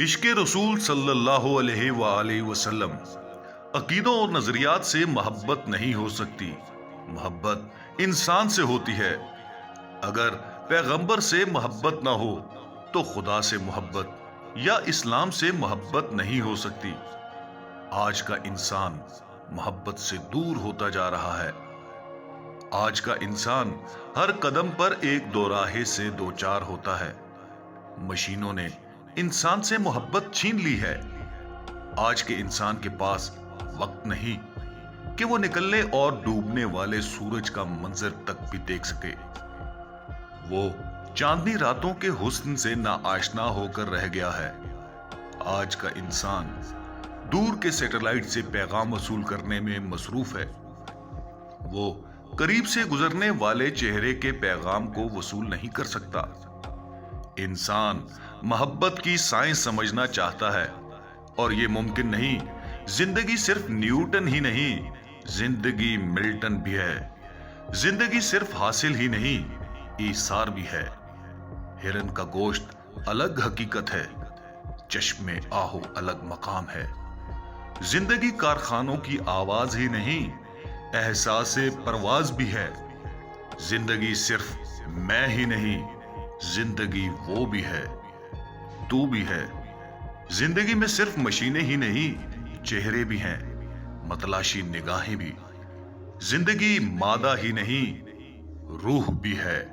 عشق رسول صلی اللہ علیہ وآلہ وسلم عقیدوں اور نظریات سے محبت نہیں ہو سکتی۔ محبت انسان سے ہوتی ہے۔ اگر پیغمبر سے محبت نہ ہو تو خدا سے محبت یا اسلام سے محبت نہیں ہو سکتی۔ آج کا انسان محبت سے دور ہوتا جا رہا ہے۔ آج کا انسان ہر قدم پر ایک دوراہے سے دوچار ہوتا ہے۔ مشینوں نے انسان سے محبت چھین لی ہے۔ آج کے انسان کے پاس وقت نہیں کہ وہ نکلنے اور ڈوبنے والے سورج کا منظر تک بھی دیکھ سکے۔ وہ چاندنی راتوں کے حسن سے ناآشنا ہو کر رہ گیا ہے۔ آج کا انسان دور کے سیٹلائٹ سے پیغام وصول کرنے میں مصروف ہے۔ وہ قریب سے گزرنے والے چہرے کے پیغام کو وصول نہیں کر سکتا۔ انسان محبت کی سائنس سمجھنا چاہتا ہے اور یہ ممکن نہیں۔ زندگی صرف نیوٹن ہی نہیں، زندگی ملٹن بھی ہے۔ زندگی صرف حاصل ہی نہیں، ایثار بھی ہے۔ ہرن کا گوشت الگ حقیقت ہے، چشم آہو الگ مقام ہے۔ زندگی کارخانوں کی آواز ہی نہیں، احساس پرواز بھی ہے۔ زندگی صرف میں ہی نہیں، زندگی وہ بھی ہے، تو بھی ہے۔ زندگی میں صرف مشینیں ہی نہیں، چہرے بھی ہیں، متلاشی نگاہیں بھی۔ زندگی مادہ ہی نہیں، روح بھی ہے،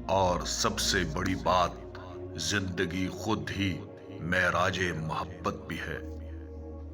اور سب سے بڑی بات، زندگی خود ہی معراج محبت بھی ہے۔